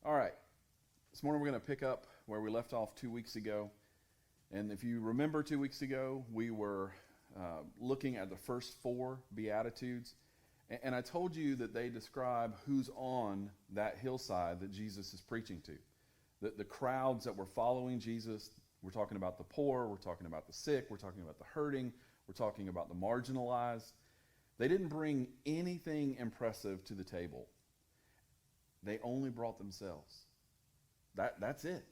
All right. This morning we're going to pick up where we left off 2 weeks ago. And if you remember 2 weeks ago, we were looking at the first four Beatitudes. And I told you that they describe who's on that hillside that Jesus is preaching to. The crowds that were following Jesus, we're talking about the poor, we're talking about the sick, we're talking about the hurting, we're talking about the marginalized. They didn't bring anything impressive to the table. They only brought themselves. That's it.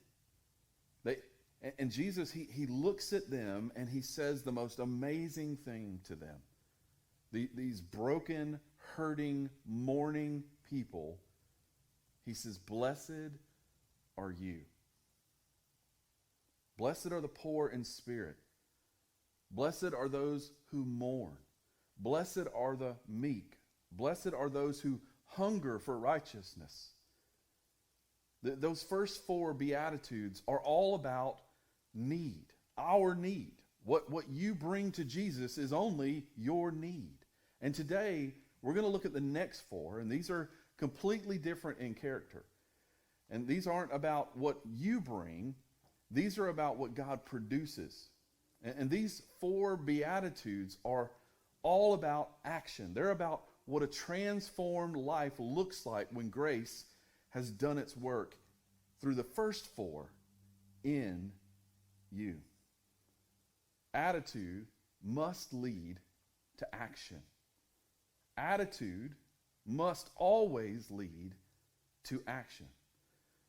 And Jesus, he looks at them and he says the most amazing thing to them. These broken, hurting, mourning people, he says, "Blessed are you. Blessed are the poor in spirit. Blessed are those who mourn. Blessed are the meek. Blessed are those who hunger for righteousness." Those first four Beatitudes are all about need, our need. What you bring to Jesus is only your need. And today, we're going to look at the next four, and these are completely different in character. And these aren't about what you bring, these are about what God produces. And these four Beatitudes are all about action. They're about what a transformed life looks like when grace has done its work through the first four in you. Attitude must lead to action. Attitude must always lead to action.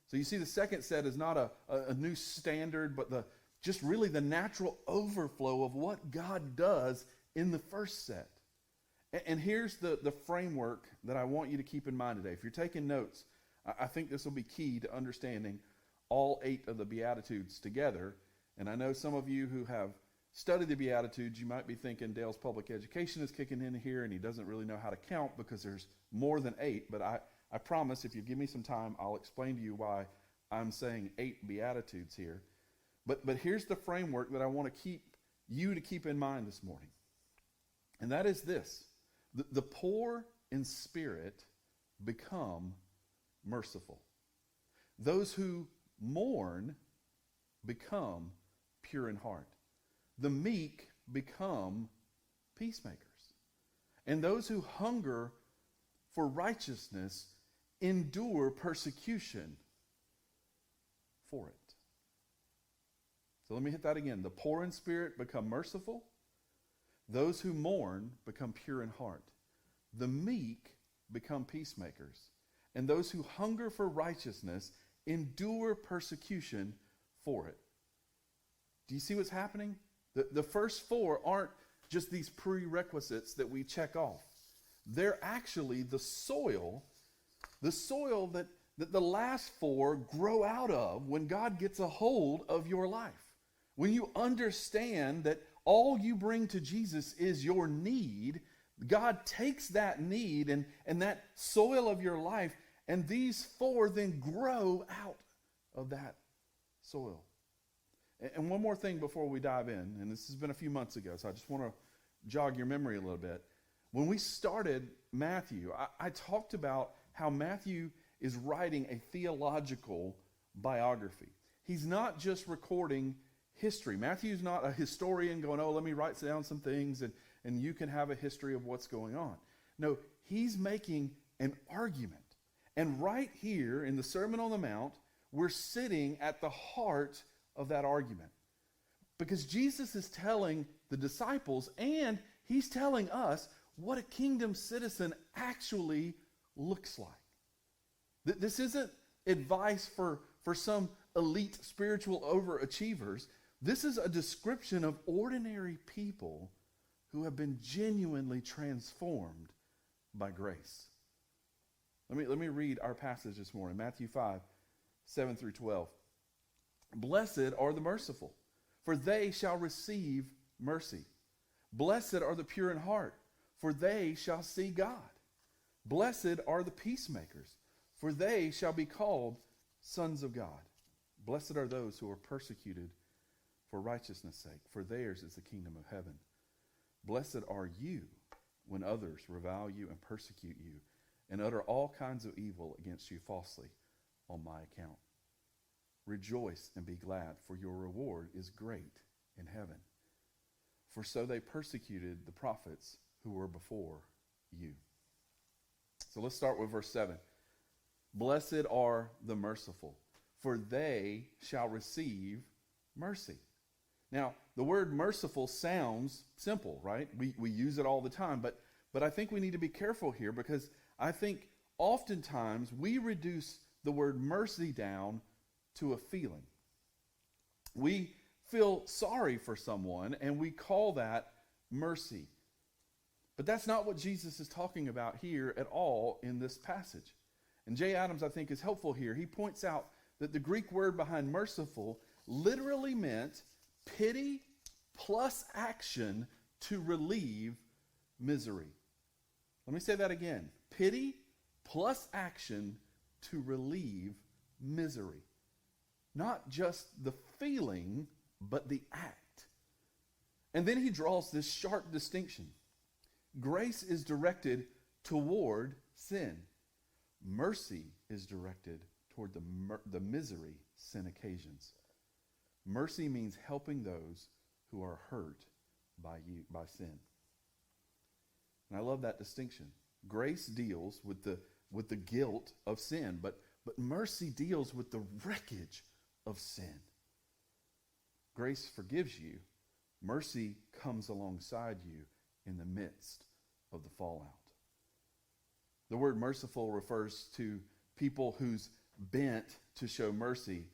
So you see, the second set is not a new standard, but just really the natural overflow of what God does in the first set. And here's the framework that I want you to keep in mind today. If you're taking notes, I think this will be key to understanding all 8 of the Beatitudes together. And I know some of you who have studied the Beatitudes, you might be thinking Dale's public education is kicking in here and he doesn't really know how to count because there's more than 8. But I promise if you give me some time, I'll explain to you why I'm saying 8 Beatitudes here. But here's the framework that I want to keep in mind this morning. And that is this. The poor in spirit become merciful. Those who mourn become pure in heart. The meek become peacemakers. And those who hunger for righteousness endure persecution for it. So let me hit that again. The poor in spirit become merciful. Those who mourn become pure in heart. The meek become peacemakers. And those who hunger for righteousness endure persecution for it. Do you see what's happening? The first four aren't just these prerequisites that we check off. They're actually the soil that the last four grow out of when God gets a hold of your life. When you understand that all you bring to Jesus is your need, God takes that need and that soil of your life, and these four then grow out of that soil. And one more thing before we dive in, and this has been a few months ago, so I just want to jog your memory a little bit. When we started Matthew, I talked about how Matthew is writing a theological biography. He's not just recording history. Matthew's not a historian going, let me write down some things and you can have a history of what's going on. No, he's making an argument. And right here in the Sermon on the Mount, we're sitting at the heart of that argument. Because Jesus is telling the disciples and he's telling us what a kingdom citizen actually looks like. This isn't advice for some elite spiritual overachievers. This is a description of ordinary people who have been genuinely transformed by grace. Let me read our passage this morning, Matthew 5, 7 through 12. Blessed are the merciful, for they shall receive mercy. Blessed are the pure in heart, for they shall see God. Blessed are the peacemakers, for they shall be called sons of God. Blessed are those who are persecuted for righteousness' sake, for theirs is the kingdom of heaven. Blessed are you when others revile you and persecute you and utter all kinds of evil against you falsely on my account. Rejoice and be glad, for your reward is great in heaven. For so they persecuted the prophets who were before you. So let's start with verse 7. Blessed are the merciful, for they shall receive mercy. Now, the word merciful sounds simple, right? We use it all the time, but I think we need to be careful here, because I think oftentimes we reduce the word mercy down to a feeling. We feel sorry for someone and we call that mercy. But that's not what Jesus is talking about here at all in this passage. And Jay Adams, I think, is helpful here. He points out that the Greek word behind merciful literally meant pity plus action to relieve misery. Let me say that again. Pity plus action to relieve misery. Not just the feeling, but the act. And then he draws this sharp distinction. Grace is directed toward sin. Mercy is directed toward the misery sin occasions. Mercy means helping those who are hurt by sin. And I love that distinction. Grace deals with the guilt of sin, but mercy deals with the wreckage of sin. Grace forgives you. Mercy comes alongside you in the midst of the fallout. The word merciful refers to people whose bent to show mercy,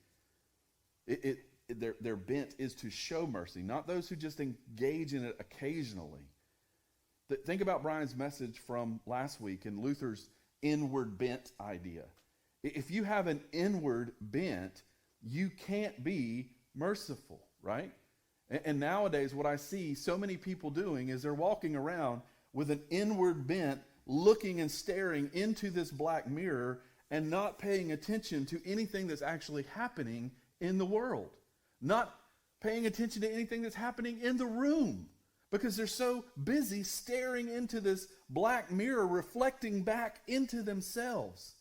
their bent is to show mercy, not those who just engage in it occasionally. Think about Brian's message from last week in Luther's inward bent idea. If you have an inward bent, you can't be merciful, right? And nowadays, what I see so many people doing is they're walking around with an inward bent, looking and staring into this black mirror and not paying attention to anything that's actually happening in the world. Not paying attention to anything that's happening in the room, because they're so busy staring into this black mirror, reflecting back into themselves.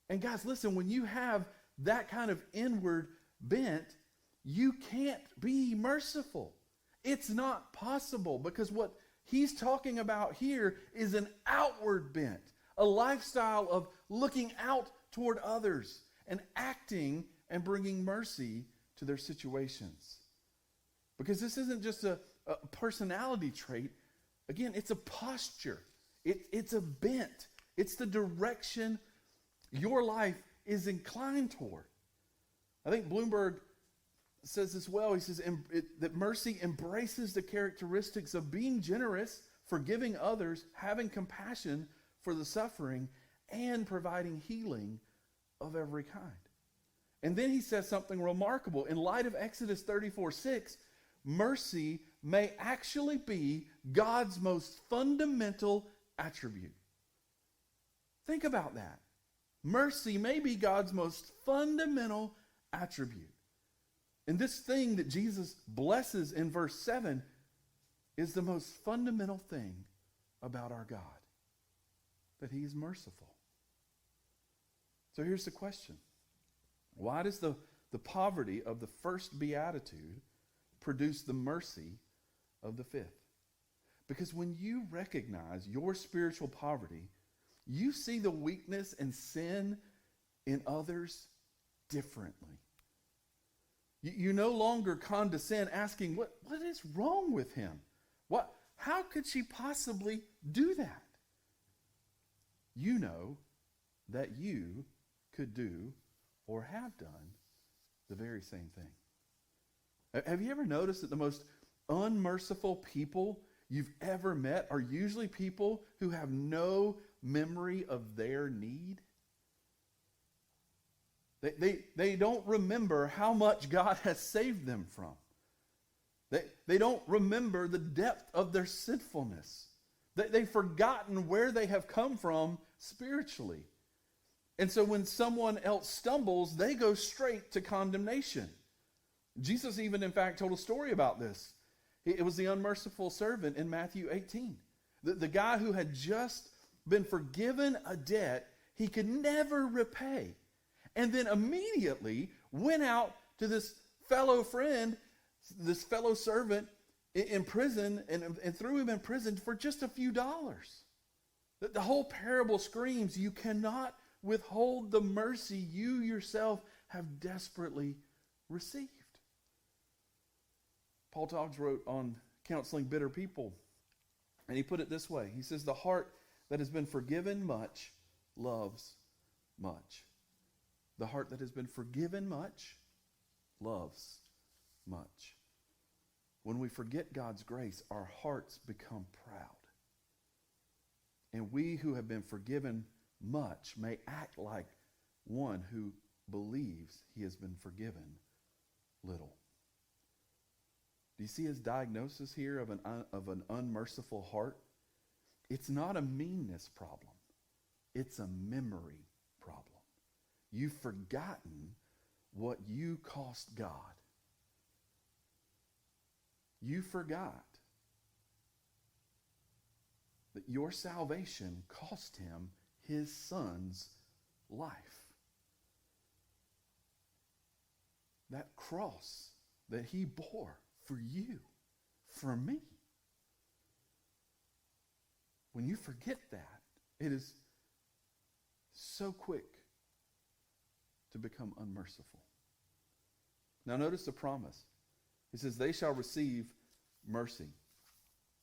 And guys, listen, when you have that kind of inward bent, you can't be merciful. It's not possible, because what he's talking about here is an outward bent, a lifestyle of looking out toward others and acting and bringing mercy to their situations. Because this isn't just a personality trait. Again, it's a posture. It's a bent. It's the direction your life is inclined toward. I think Bloomberg says this well. He says that mercy embraces the characteristics of being generous, forgiving others, having compassion for the suffering, and providing healing of every kind. And then he says something remarkable. In light of Exodus 34:6, mercy may actually be God's most fundamental attribute. Think about that. Mercy may be God's most fundamental attribute. And this thing that Jesus blesses in verse 7 is the most fundamental thing about our God, that he is merciful. So here's the question. Why does the poverty of the first beatitude produce the mercy of the fifth? Because when you recognize your spiritual poverty, you see the weakness and sin in others differently. You no longer condescend asking, what is wrong with him? How could she possibly do that? You know that you could do or have done the very same thing. Have you ever noticed that the most unmerciful people you've ever met are usually people who have no memory of their need? They don't remember how much God has saved them from. They don't remember the depth of their sinfulness. They've forgotten where they have come from spiritually. And so when someone else stumbles, they go straight to condemnation. Jesus even, in fact, told a story about this. It was the unmerciful servant in Matthew 18. The guy who had just been forgiven a debt he could never repay. and then immediately went out to this fellow friend, this fellow servant in prison, and threw him in prison for just a few dollars. The whole parable screams, you cannot withhold the mercy you yourself have desperately received. Paul Toggs wrote on counseling bitter people, and he put it this way. He says, the heart that has been forgiven much loves much. The heart that has been forgiven much loves much. When we forget God's grace, our hearts become proud. And we who have been forgiven much may act like one who believes he has been forgiven little. Do you see his diagnosis here of an unmerciful heart? It's not a meanness problem. It's a memory problem. You've forgotten what you cost God. You forgot that your salvation cost him his son's life. That cross that he bore for you, for me. When you forget that, it is so quick to become unmerciful. Now notice the promise. He says, they shall receive mercy.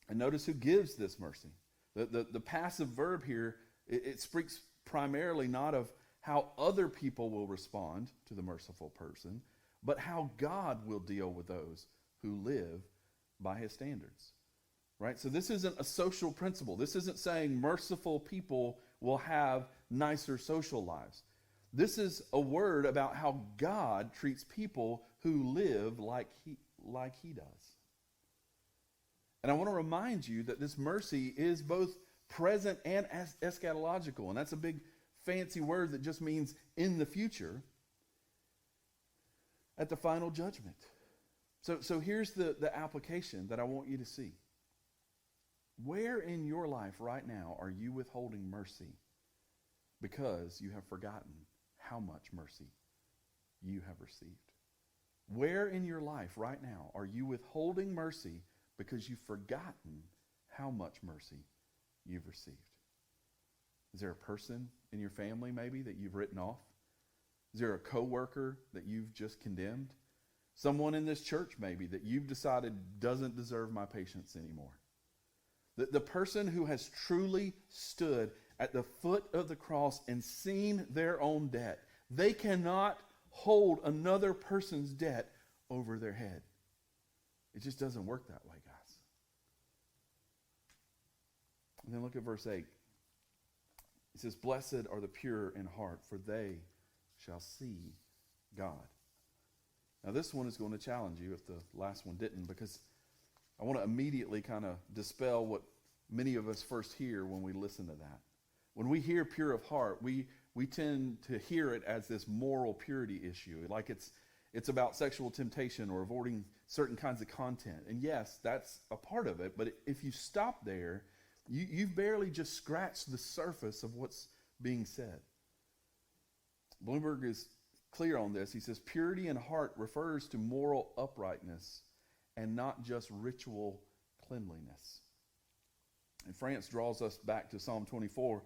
And notice who gives this mercy. The passive verb here, it speaks primarily not of how other people will respond to the merciful person, but how God will deal with those who live by his standards. Right? So this isn't a social principle. This isn't saying merciful people will have nicer social lives. This is a word about how God treats people who live like he does. And I want to remind you that this mercy is both present and eschatological. And that's a big fancy word that just means in the future at the final judgment. So here's the application that I want you to see. Where in your life right now are you withholding mercy because you have forgotten how much mercy you have received? Where in your life right now are you withholding mercy because you've forgotten how much mercy you've received? Is there a person in your family maybe that you've written off? Is there a coworker that you've just condemned? Someone in this church maybe that you've decided doesn't deserve my patience anymore? The person who has truly stood at the foot of the cross and seen their own debt, they cannot hold another person's debt over their head. It just doesn't work that way, guys. And then look at verse 8. It says, blessed are the pure in heart, for they shall see God. Now this one is going to challenge you if the last one didn't, because I want to immediately kind of dispel what many of us first hear when we listen to that. When we hear pure of heart, we tend to hear it as this moral purity issue, like it's about sexual temptation or avoiding certain kinds of content. And yes, that's a part of it, but if you stop there, you've barely just scratched the surface of what's being said. Bloomberg is clear on this. He says, purity in heart refers to moral uprightness and not just ritual cleanliness. And France draws us back to Psalm 24,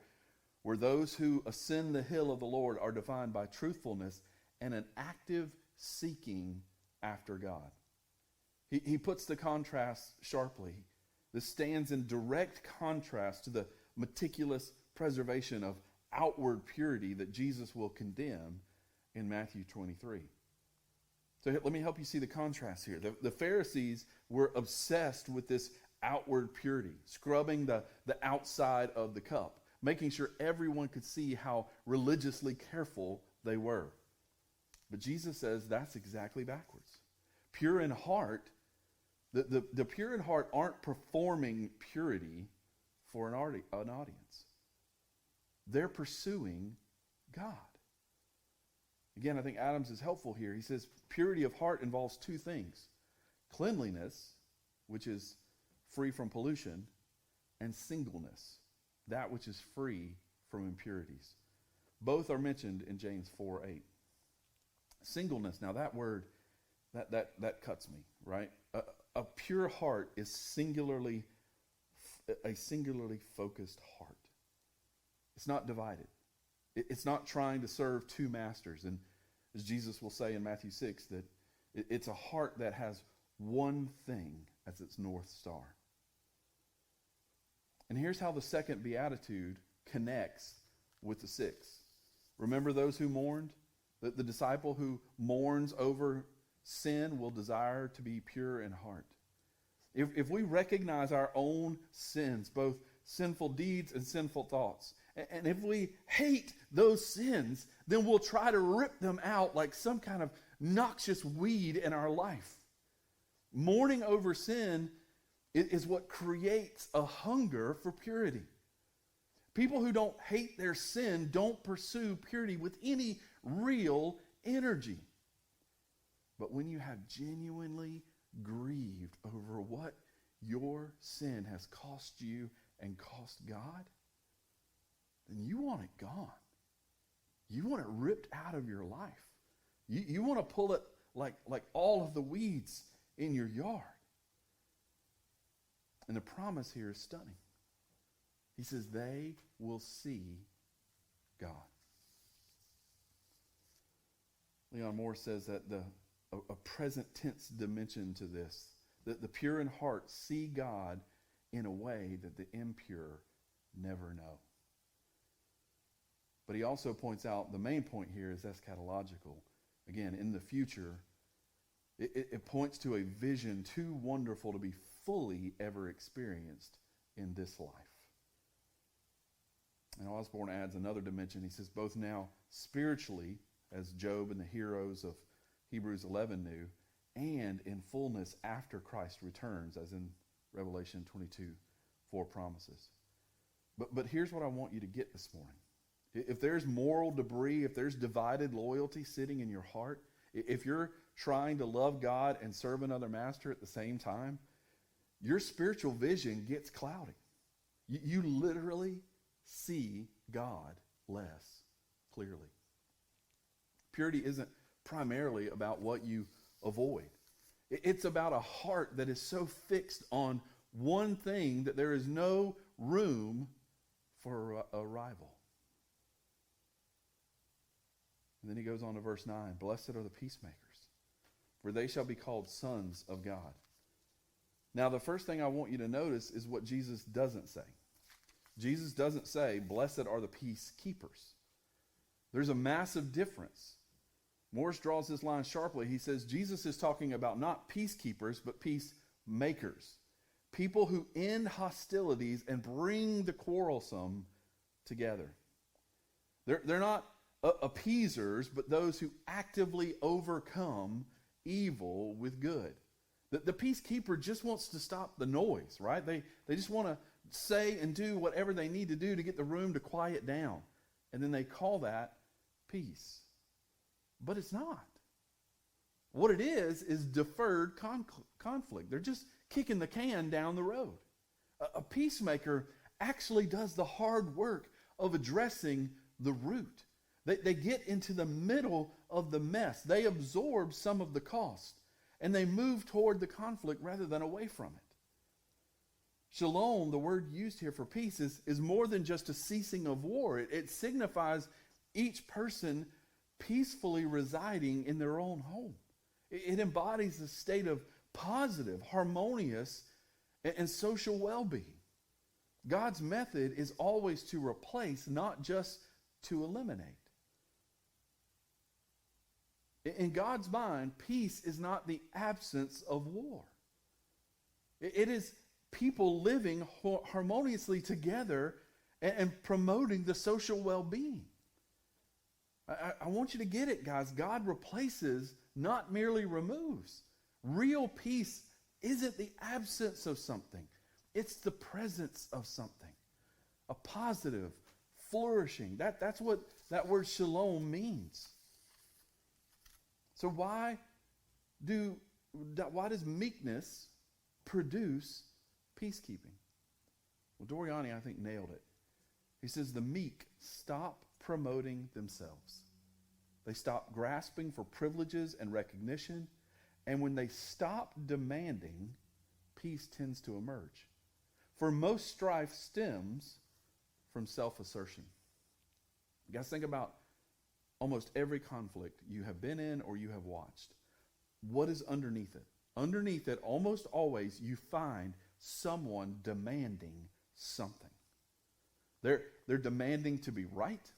where those who ascend the hill of the Lord are defined by truthfulness and an active seeking after God. He puts the contrast sharply. This stands in direct contrast to the meticulous preservation of outward purity that Jesus will condemn in Matthew 23. So let me help you see the contrast here. The Pharisees were obsessed with this outward purity, scrubbing the outside of the cup, making sure everyone could see how religiously careful they were. But Jesus says that's exactly backwards. Pure in heart, the pure in heart aren't performing purity for an audience. They're pursuing God. Again, I think Adams is helpful here. He says purity of heart involves two things: cleanliness, which is free from pollution, and singleness, that which is free from impurities. Both are mentioned in James 4:8. Singleness, now that word, that cuts me, right? A pure heart is a singularly focused heart. It's not divided. It's not trying to serve two masters. And as Jesus will say in Matthew 6, that it's a heart that has one thing as its North Star. And here's how the second beatitude connects with the sixth. Remember those who mourned? The disciple who mourns over sin will desire to be pure in heart. If we recognize our own sins, both sinful deeds and sinful thoughts, and if we hate those sins, then we'll try to rip them out like some kind of noxious weed in our life. Mourning over sin is what creates a hunger for purity. People who don't hate their sin don't pursue purity with any real energy. But when you have genuinely grieved over what your sin has cost you and cost God, then you want it gone. You want it ripped out of your life. You want to pull it like all of the weeds in your yard. And the promise here is stunning. He says they will see God. Leon Moore says that a present tense dimension to this, that the pure in heart see God in a way that the impure never know. But he also points out the main point here is eschatological. Again, in the future, it points to a vision too wonderful to be fully ever experienced in this life. And Osborne adds another dimension. He says both now spiritually, as Job and the heroes of Hebrews 11 knew, and in fullness after Christ returns, as in Revelation 22:4 promises. But here's what I want you to get this morning. If there's moral debris, if there's divided loyalty sitting in your heart, if you're trying to love God and serve another master at the same time, your spiritual vision gets cloudy. You literally see God less clearly. Purity isn't primarily about what you avoid. It's about a heart that is so fixed on one thing that there is no room for a rival. And then he goes on to verse 9. Blessed are the peacemakers, for they shall be called sons of God. Now, the first thing I want you to notice is what Jesus doesn't say. Jesus doesn't say, blessed are the peacekeepers. There's a massive difference. Morris draws this line sharply. He says Jesus is talking about not peacekeepers, but peacemakers. People who end hostilities and bring the quarrelsome together. They're not appeasers, but those who actively overcome evil with good. The peacekeeper just wants to stop the noise, right? They just want to say and do whatever they need to do to get the room to quiet down. And then they call that peace. But it's not. What it is deferred conflict. They're just kicking the can down the road. A peacemaker actually does the hard work of addressing the root. They get into the middle of the mess. They absorb some of the cost. And they move toward the conflict rather than away from it. Shalom, the word used here for peace, is more than just a ceasing of war. It signifies each person peacefully residing in their own home. It embodies a state of positive, harmonious, and social well-being. God's method is always to replace, not just to eliminate. In God's mind, peace is not the absence of war. It is people living harmoniously together and promoting the social well-being. I want you to get it, guys. God replaces, not merely removes. Real peace isn't the absence of something. It's the presence of something. A positive, flourishing. That's what that word shalom means. So why does meekness produce peacekeeping? Well, Doriani, I think, nailed it. He says the meek stop promoting themselves. They stop grasping for privileges and recognition. And when they stop demanding, peace tends to emerge. For most strife stems from self-assertion. You guys think about almost every conflict you have been in or you have watched. What is underneath it? Underneath it, almost always, you find someone demanding something. They're demanding to be right.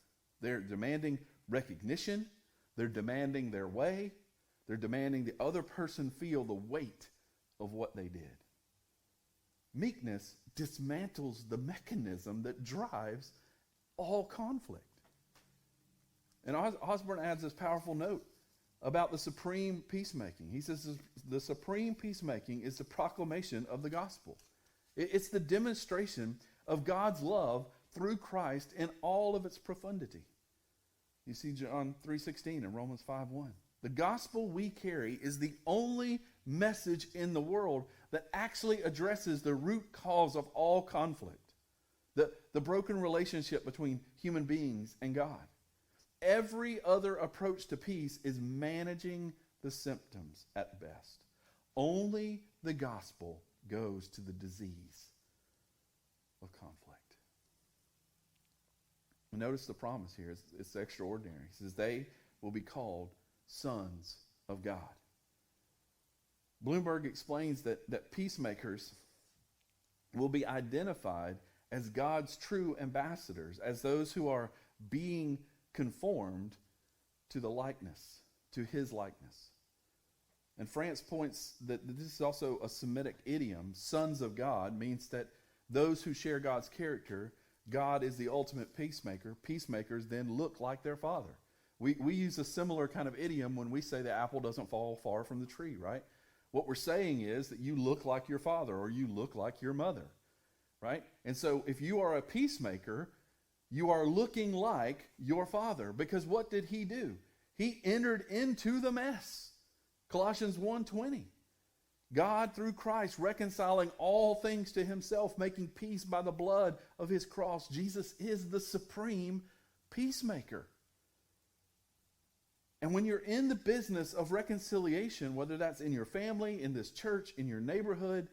They're demanding recognition. They're demanding their way. They're demanding the other person feel the weight of what they did. Meekness dismantles the mechanism that drives all conflict. And Osborne adds this powerful note about the supreme peacemaking. He says the supreme peacemaking is the proclamation of the gospel. It's the demonstration of God's love through Christ in all of its profundity. You see John 3:16 and Romans 5:1. The gospel we carry is the only message in the world that actually addresses the root cause of all conflict, the broken relationship between human beings and God. Every other approach to peace is managing the symptoms at best. Only the gospel goes to the disease of conflict. And notice the promise here. It's extraordinary. It says they will be called sons of God. Bloomberg explains that peacemakers will be identified as God's true ambassadors, as those who are being conformed to the likeness, to his likeness. And France points that this is also a Semitic idiom. Sons of God means that those who share God's character, God is the ultimate peacemaker. Peacemakers then look like their father. We use a similar kind of idiom when we say the apple doesn't fall far from the tree, right? What we're saying is that you look like your father or you look like your mother, right? And so if you are a peacemaker, you are looking like your father, because what did he do? He entered into the mess. Colossians 1:20. God, through Christ, reconciling all things to himself, making peace by the blood of his cross. Jesus is the supreme peacemaker. And when you're in the business of reconciliation, whether that's in your family, in this church, in your neighborhood,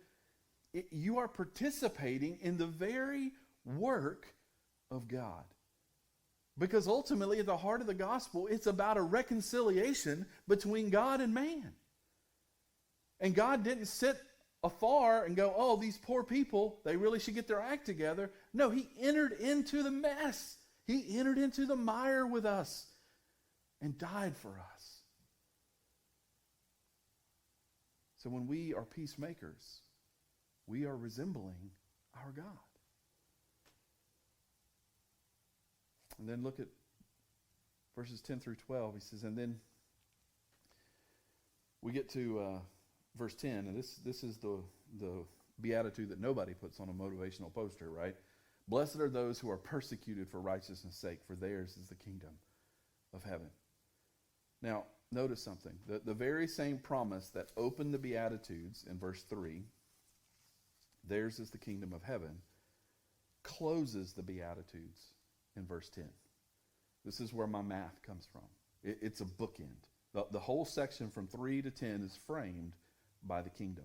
you are participating in the very work of God. Because ultimately, at the heart of the gospel, it's about a reconciliation between God and man. And God didn't sit afar and go, oh, these poor people, they really should get their act together. No, he entered into the mess. He entered into the mire with us and died for us. So when we are peacemakers, we are resembling our God. And then look at verses 10 through 12. He says, and then we get to verse 10, and this is the beatitude that nobody puts on a motivational poster, right? Blessed are those who are persecuted for righteousness' sake, for theirs is the kingdom of heaven. Now, notice something. The very same promise that opened the Beatitudes in verse 3, theirs is the kingdom of heaven, closes the Beatitudes in verse 10. This is where my math comes from. It's a bookend. The whole section from 3 to 10 is framed by the kingdom.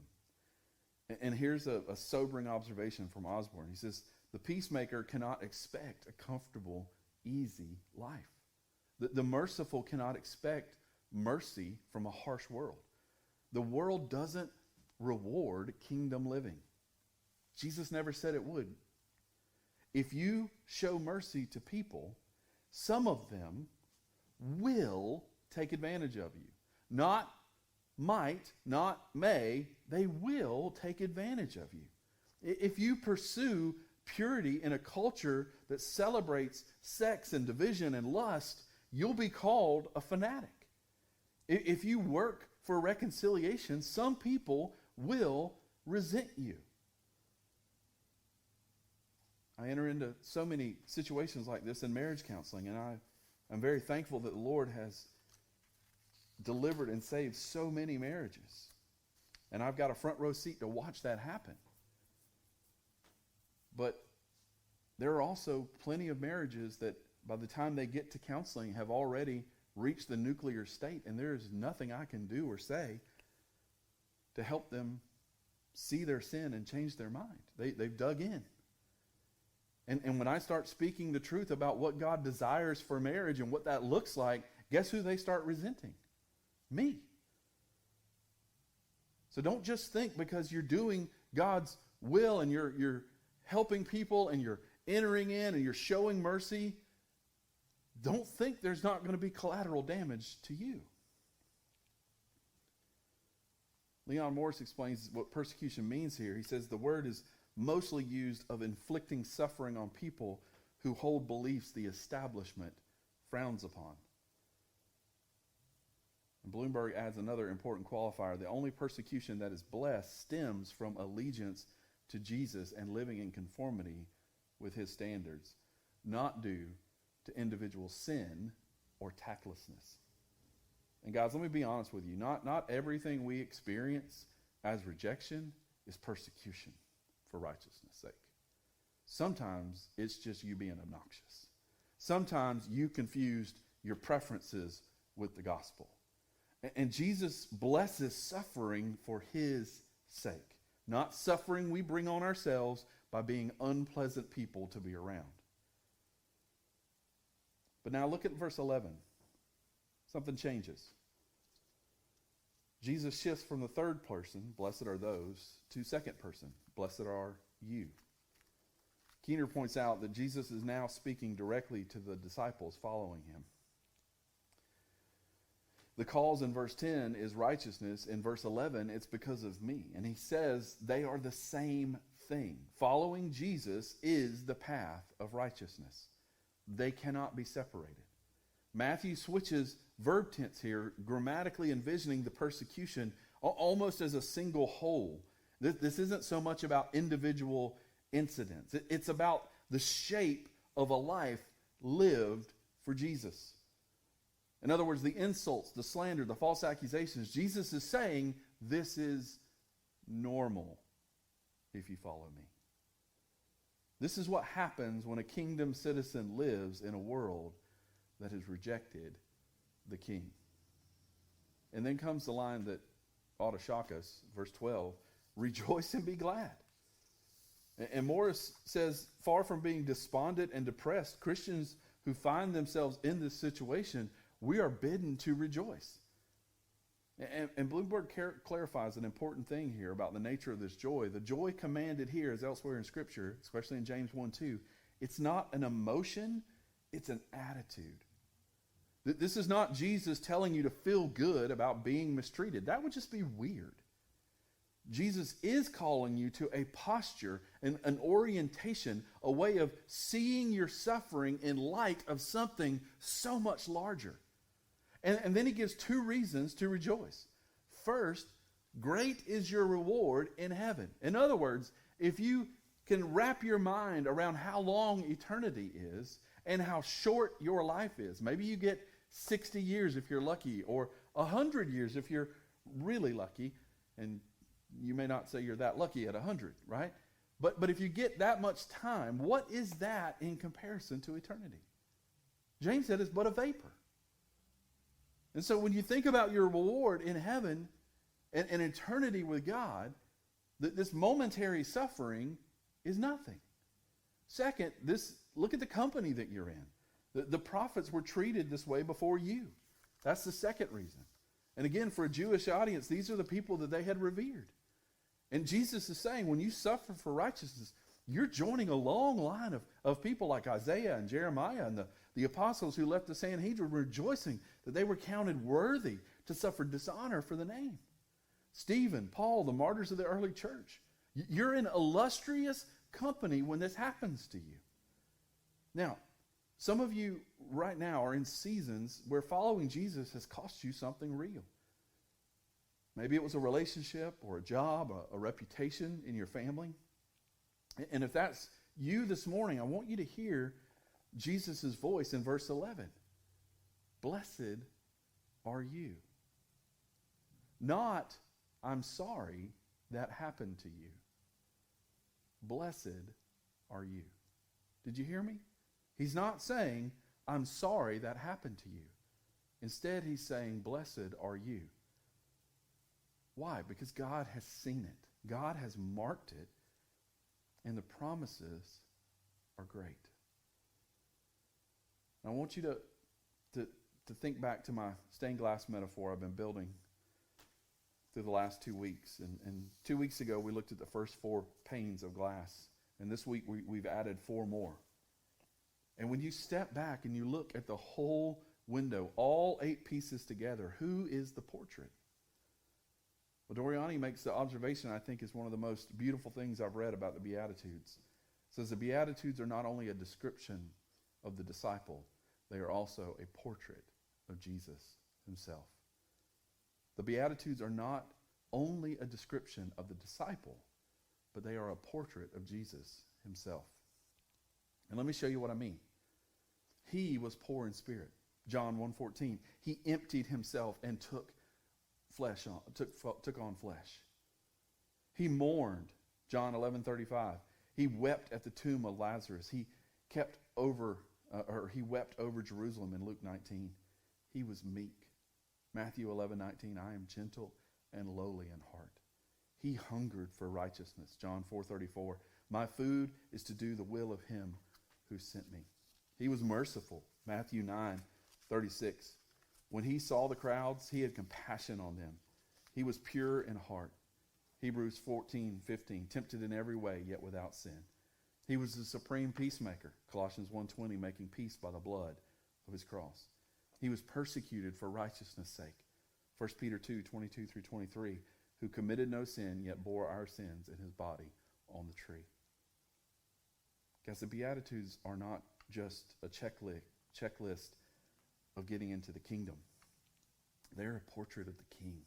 And here's a sobering observation from Osborne. He says, the peacemaker cannot expect a comfortable, easy life. The merciful cannot expect mercy from a harsh world. The world doesn't reward kingdom living. Jesus never said it would. If you show mercy to people, some of them will take advantage of you. Not might, not may, they will take advantage of you. If you pursue purity in a culture that celebrates sex and division and lust, you'll be called a fanatic. If you work for reconciliation, some people will resent you. I enter into so many situations like this in marriage counseling, and I'm very thankful that the Lord has delivered and saved so many marriages. And I've got a front row seat to watch that happen. But there are also plenty of marriages that by the time they get to counseling have already reach the nuclear state, and there is nothing I can do or say to help them see their sin and change their mind. They've dug in. And when I start speaking the truth about what God desires for marriage and what that looks like, guess who they start resenting? Me. So don't just think because you're doing God's will and you're helping people and you're entering in and you're showing mercy, don't think there's not going to be collateral damage to you. Leon Morris explains what persecution means here. He says the word is mostly used of inflicting suffering on people who hold beliefs the establishment frowns upon. And Bloomberg adds another important qualifier. The only persecution that is blessed stems from allegiance to Jesus and living in conformity with his standards, not due to individual sin or tactlessness. And guys, let me be honest with you. Not everything we experience as rejection is persecution for righteousness' sake. Sometimes it's just you being obnoxious. Sometimes you confused your preferences with the gospel. And Jesus blesses suffering for his sake, not suffering we bring on ourselves by being unpleasant people to be around. But now look at verse 11. Something changes. Jesus shifts from the third person, blessed are those, to second person, blessed are you. Keener points out that Jesus is now speaking directly to the disciples following him. The cause in verse 10 is righteousness. In verse 11, it's because of me. And he says they are the same thing. Following Jesus is the path of righteousness. They cannot be separated. Matthew switches verb tense here, grammatically envisioning the persecution almost as a single whole. This isn't so much about individual incidents. It's about the shape of a life lived for Jesus. In other words, the insults, the slander, the false accusations, Jesus is saying, this is normal if you follow me. This is what happens when a kingdom citizen lives in a world that has rejected the king. And then comes the line that ought to shock us, verse 12, rejoice and be glad. And Morris says, far from being despondent and depressed, Christians who find themselves in this situation, we are bidden to rejoice. And Bloomberg clarifies an important thing here about the nature of this joy. The joy commanded here, as elsewhere in Scripture, especially in James 1:2, it's not an emotion, it's an attitude. This is not Jesus telling you to feel good about being mistreated. That would just be weird. Jesus is calling you to a posture, an orientation, a way of seeing your suffering in light of something so much larger. And then he gives two reasons to rejoice. First, great is your reward in heaven. In other words, if you can wrap your mind around how long eternity is and how short your life is, maybe you get 60 years if you're lucky, or 100 years if you're really lucky, and you may not say you're that lucky at 100, right? But if you get that much time, what is that in comparison to eternity? James said it's but a vapor. And so when you think about your reward in heaven and eternity with God, this momentary suffering is nothing. Second, look at the company that you're in. The prophets were treated this way before you. That's the second reason. And again, for a Jewish audience, these are the people that they had revered. And Jesus is saying, when you suffer for righteousness, you're joining a long line of people like Isaiah and Jeremiah and the apostles who left the Sanhedrin rejoicing that they were counted worthy to suffer dishonor for the name. Stephen, Paul, the martyrs of the early church. You're in illustrious company when this happens to you. Now, some of you right now are in seasons where following Jesus has cost you something real. Maybe it was a relationship or a job, a reputation in your family. And if that's you this morning, I want you to hear Jesus' voice in verse 11. Blessed are you. Not, I'm sorry that happened to you. Blessed are you. Did you hear me? He's not saying, I'm sorry that happened to you. Instead, he's saying, blessed are you. Why? Because God has seen it. God has marked it, and the promises are great. I want you to think back to my stained glass metaphor I've been building through the last 2 weeks. And 2 weeks ago, we looked at the first 4 panes of glass. And this week, we've added 4 more. And when you step back and you look at the whole window, all 8 pieces together, who is the portrait? Well, Doriani makes the observation I think is one of the most beautiful things I've read about the Beatitudes. It says the Beatitudes are not only a description of the disciple, they are also a portrait of Jesus himself. The Beatitudes are not only a description of the disciple, but they are a portrait of Jesus himself. And let me show you what I mean. He was poor in spirit. John 1:14. He emptied himself and took on flesh. He mourned. John 11:35. He wept at the tomb of Lazarus. He wept over Jerusalem in Luke 19. He was meek. Matthew 11:19. I am gentle and lowly in heart. He hungered for righteousness. John 4:34. My food is to do the will of him who sent me. He was merciful. Matthew 9:36. When he saw the crowds, he had compassion on them. He was pure in heart. Hebrews 14:15. Tempted in every way, yet without sin. He was the supreme peacemaker. Colossians 1:20. Making peace by the blood of his cross. He was persecuted for righteousness' sake. 1 Peter 2:22-23. Who committed no sin, yet bore our sins in his body on the tree. Guys, the Beatitudes are not just a checklist of getting into the kingdom. They're a portrait of the king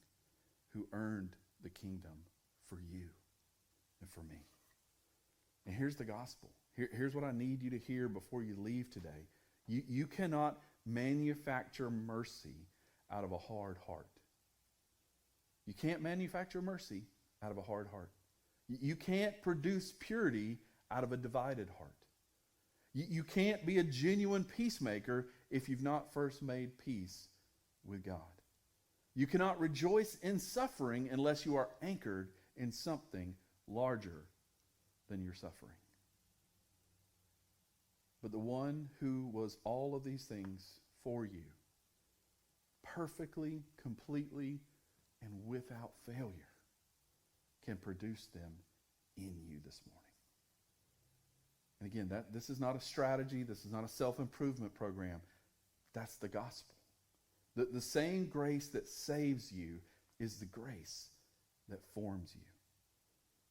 who earned the kingdom for you and for me. And here's the gospel. Here's what I need you to hear before you leave today. You cannot manufacture mercy out of a hard heart. You can't manufacture mercy out of a hard heart. You can't produce purity out of a divided heart. You can't be a genuine peacemaker if you've not first made peace with God. You cannot rejoice in suffering unless you are anchored in something larger than your suffering. But the one who was all of these things for you, perfectly, completely, and without failure, can produce them in you this morning. And again, this is not a strategy. This is not a self-improvement program. That's the gospel. The same grace that saves you is the grace that forms you.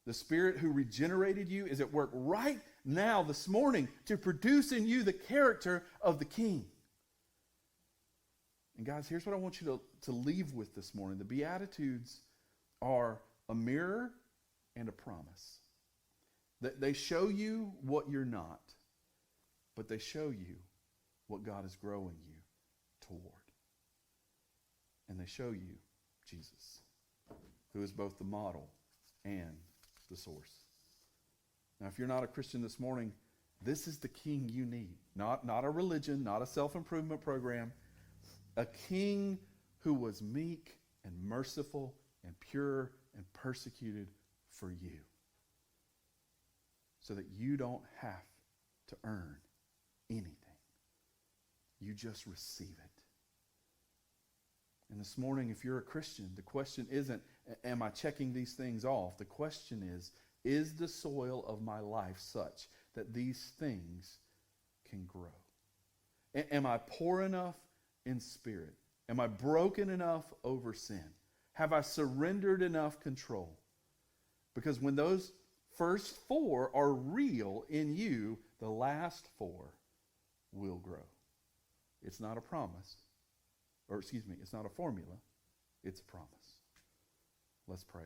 The Spirit who regenerated you is at work right now, this morning, to produce in you the character of the King. And guys, here's what I want you to leave with this morning. The Beatitudes are a mirror and a promise. They show you what you're not, but they show you what God is growing you toward. And they show you Jesus, who is both the model and the source. Now, if you're not a Christian this morning, this is the King you need. Not a religion, not a self-improvement program. A King who was meek and merciful and pure and persecuted for you, so that you don't have to earn anything. You just receive it. And this morning, if you're a Christian, the question isn't, am I checking these things off? The question is the soil of my life such that these things can grow? Am I poor enough in spirit? Am I broken enough over sin? Have I surrendered enough control? Because when those first 4 are real in you, the last 4 will grow. It's not a promise. It's not a formula. It's a promise. Let's pray.